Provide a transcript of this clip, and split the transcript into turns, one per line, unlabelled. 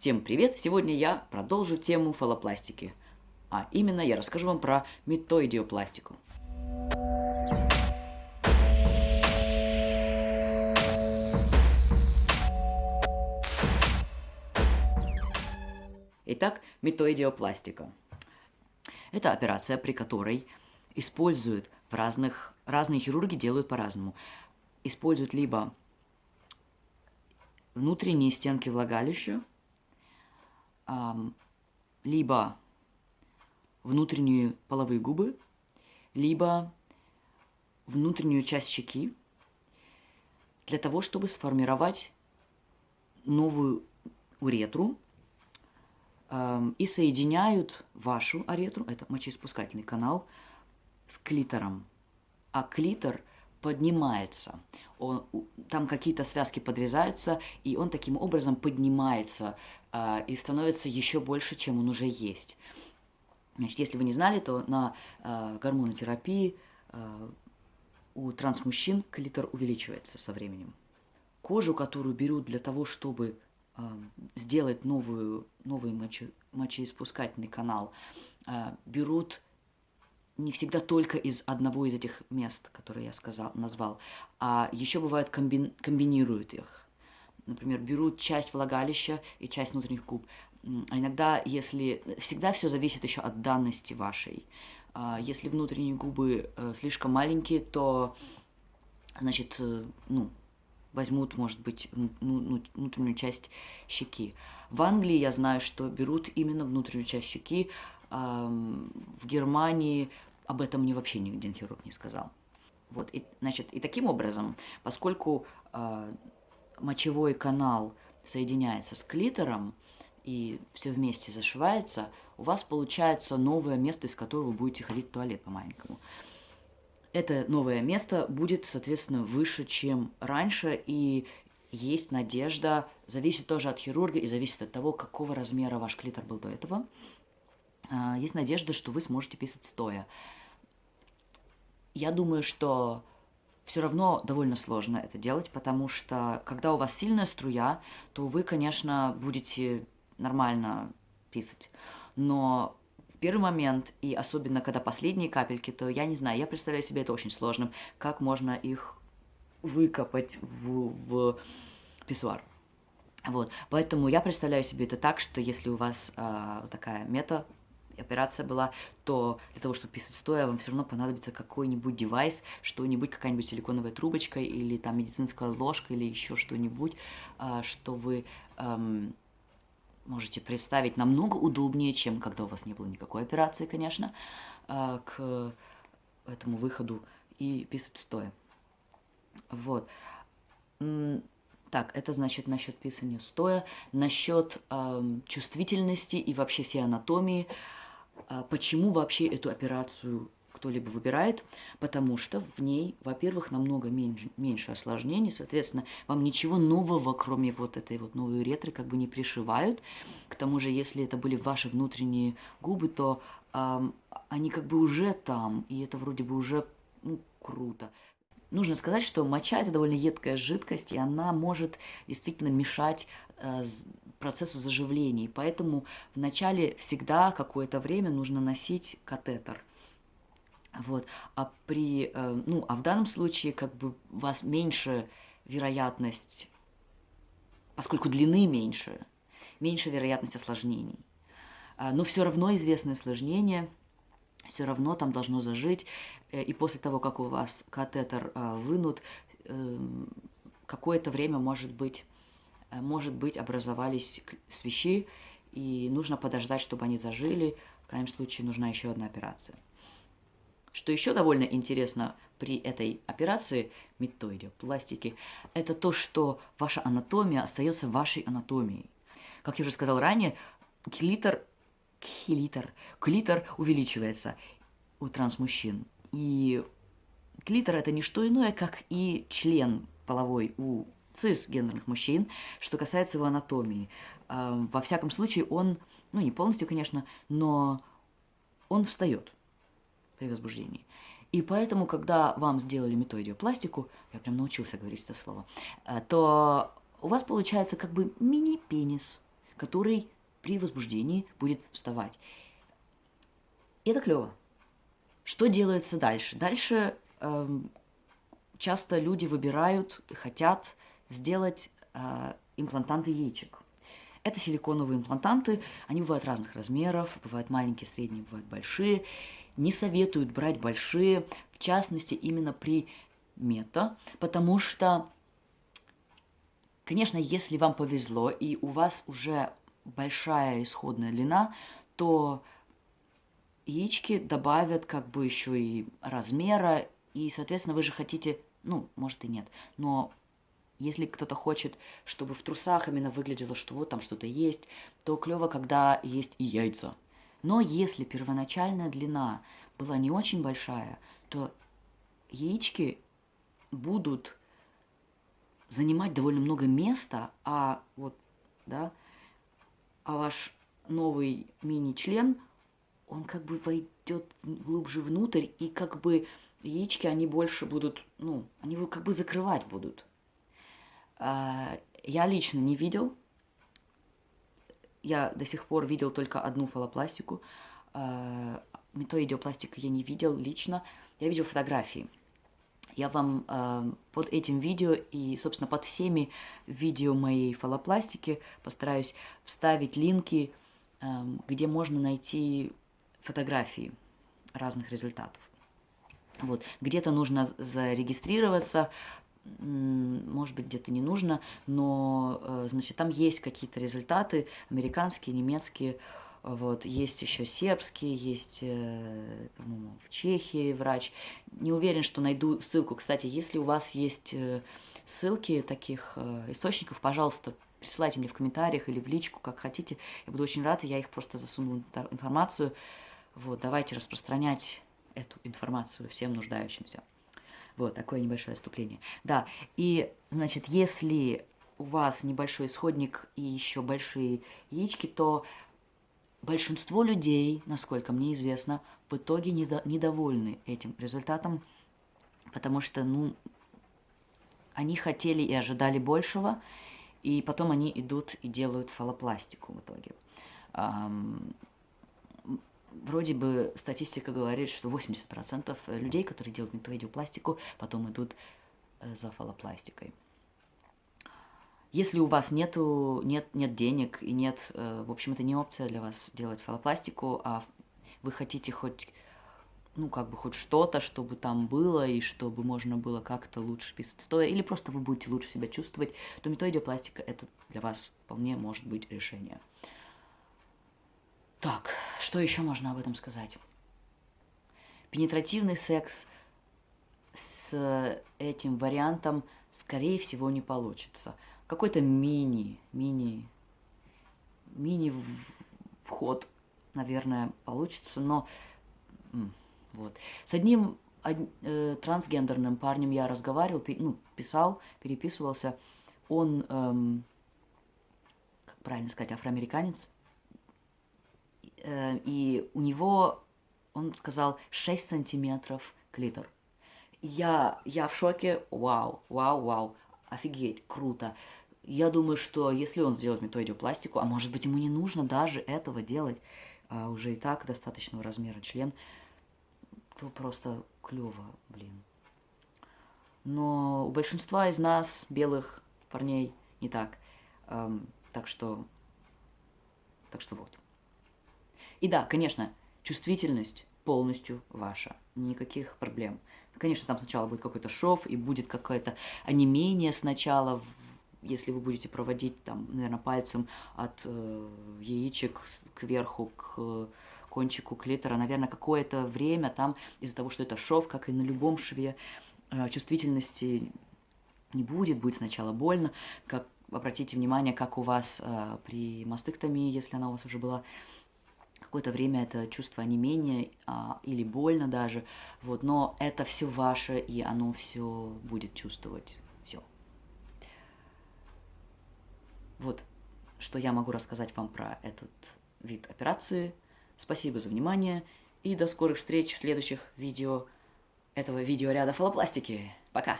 Всем привет! Сегодня я продолжу тему фалопластики. А именно я расскажу вам про метоидиопластику. Итак, метоидиопластика. Это операция, при которой используют разные хирурги делают по-разному. Используют либо внутренние стенки влагалища, либо внутренние половые губы, либо внутреннюю часть щеки, для того, чтобы сформировать новую уретру, и соединяют вашу уретру, это мочеиспускательный канал, с клитором. А клитор поднимается. Там какие-то связки подрезаются, и он таким образом поднимается и становится еще больше, чем он уже есть. Значит, если вы не знали, то на гормонотерапии у трансмужчин клитор увеличивается со временем. Кожу, которую берут для того, чтобы сделать новый мочеиспускательный канал, берут не всегда только из одного из этих мест, которые я назвал, а еще бывает комбинируют их. Например, берут часть влагалища и часть внутренних губ. А иногда, если... Всегда все зависит еще от данности вашей. Если внутренние губы слишком маленькие, то, значит, возьмут, может быть, внутреннюю часть щеки. В Англии я знаю, что берут именно внутреннюю часть щеки. В Германии об этом мне вообще ни один хирург не сказал. Вот, и таким образом, поскольку мочевой канал соединяется с клитором и все вместе зашивается, у вас получается новое место, из которого вы будете ходить в туалет по-маленькому. Это новое место будет, соответственно, выше, чем раньше, и есть надежда, зависит тоже от хирурга и зависит от того, какого размера ваш клитор был до этого, есть надежда, что вы сможете писать стоя. Я думаю, что все равно довольно сложно это делать, потому что когда у вас сильная струя, то вы, конечно, будете нормально писать. Но в первый момент, и особенно когда последние капельки, то я не знаю, я представляю себе это очень сложным, как можно их выкопать в писсуар. Вот, поэтому я представляю себе это так, что если у вас такая операция была, то для того, чтобы писать стоя, вам все равно понадобится какой-нибудь девайс, что-нибудь, какая-нибудь силиконовая трубочка или там медицинская ложка или еще что-нибудь, что вы можете представить намного удобнее, чем когда у вас не было никакой операции, конечно, к этому выходу и писать стоя. Вот. Так, это значит насчет писания стоя, насчет чувствительности и вообще всей анатомии. Почему вообще эту операцию кто-либо выбирает? Потому что в ней, во-первых, намного меньше осложнений, соответственно, вам ничего нового, кроме вот этой вот новой уретры, как бы не пришивают. К тому же, если это были ваши внутренние губы, то они как бы уже там, и это вроде бы уже круто. Нужно сказать, что моча – это довольно едкая жидкость, и она может действительно мешать процессу заживления. Поэтому вначале всегда какое-то время нужно носить катетер. Вот. А в данном случае как бы у вас меньше вероятность, поскольку длины меньше вероятность осложнений. Но все равно известны осложнения, все равно там должно зажить, и после того, как у вас катетер вынут, какое-то время, может быть, образовались свищи, и нужно подождать, чтобы они зажили. В крайнем случае, нужна еще одна операция. Что еще довольно интересно при этой операции метоидиопластики, это то, что ваша анатомия остается вашей анатомией. Как я уже сказал ранее, клитор увеличивается у трансмужчин. И клитор – это не что иное, как и член половой у цисгендерных мужчин, что касается его анатомии. Во всяком случае, он, не полностью, конечно, но он встает при возбуждении. И поэтому, когда вам сделали метоидиопластику, я прям научился говорить это слово, то у вас получается как бы мини-пенис. который при возбуждении будет вставать. И это клево. Что делается дальше? Дальше часто люди выбирают и хотят сделать имплантанты яичек. Это силиконовые имплантанты, они бывают разных размеров, бывают маленькие, средние, бывают большие. Не советуют брать большие, в частности, именно при мета, потому что, конечно, если вам повезло и у вас уже большая исходная длина, то яички добавят как бы еще и размера, и, соответственно, вы же хотите, ну, может и нет, но если кто-то хочет, чтобы в трусах именно выглядело, что вот там что-то есть, то клево, когда есть и яйца. Но если первоначальная длина была не очень большая, то яички будут занимать довольно много места, а вот, да, а ваш новый мини-член, он как бы войдет глубже внутрь, и как бы яички, они больше будут, ну, они его как бы закрывать будут. Я лично не видел. Я до сих пор видел только одну фалопластику. Метоидиопластику я не видел лично. Я видел фотографии. Я вам под этим видео и, собственно, под всеми видео моей фалопластики постараюсь вставить линки, где можно найти фотографии разных результатов. Вот. Где-то нужно зарегистрироваться, может быть, где-то не нужно, но, значит, там есть какие-то результаты, американские, немецкие, вот, есть еще сербский, есть, по-моему, в Чехии врач. Не уверен, что найду ссылку. Кстати, если у вас есть ссылки таких источников, пожалуйста, присылайте мне в комментариях или в личку, как хотите. Я буду очень рада, я их просто засуну информацию. Вот, давайте распространять эту информацию всем нуждающимся. Вот, такое небольшое отступление. Да, и, значит, если у вас небольшой исходник и еще большие яички, то большинство людей, насколько мне известно, в итоге недовольны этим результатом, потому что, ну, они хотели и ожидали большего, и потом они идут и делают фалопластику в итоге. Вроде бы статистика говорит, что 80% людей, которые делают метоидиопластику, потом идут за фалопластикой. Если у вас нет денег и нет, в общем, это не опция для вас делать фалопластику, а вы хотите хоть, ну, как бы хоть что-то, чтобы там было, и чтобы можно было как-то лучше писать стоя, или просто вы будете лучше себя чувствовать, то метоидиопластика это для вас вполне может быть решение. Так, что еще можно об этом сказать? Пенетративный секс с этим вариантом, скорее всего, не получится. Какой-то мини-вход, наверное, получится, но вот. С одним трансгендерным парнем я разговаривал, писал, переписывался. Он, как правильно сказать, афроамериканец. И у него, он сказал, 6 сантиметров клитор. Я в шоке. Вау, офигеть, круто. Я думаю, что если он сделает метоидиопластику, а может быть ему не нужно даже этого делать, а уже и так достаточного размера член, то просто клево, блин. Но у большинства из нас, белых парней, не так. Так что вот. И да, конечно, чувствительность полностью ваша. Никаких проблем. Конечно, там сначала будет какой-то шов, и будет какое-то онемение сначала, если вы будете проводить, там, наверное, пальцем от яичек кверху к кончику клитора. Наверное, какое-то время там, из-за того, что это шов, как и на любом шве, чувствительности не будет сначала больно. Как, обратите внимание, как у вас при мастектомии, если она у вас уже была, какое-то время это чувство онемения или больно даже, вот, но это все ваше, и оно все будет чувствовать, все. Вот, что я могу рассказать вам про этот вид операции. Спасибо за внимание, и до скорых встреч в следующих видео этого видеоряда фалопластики. Пока!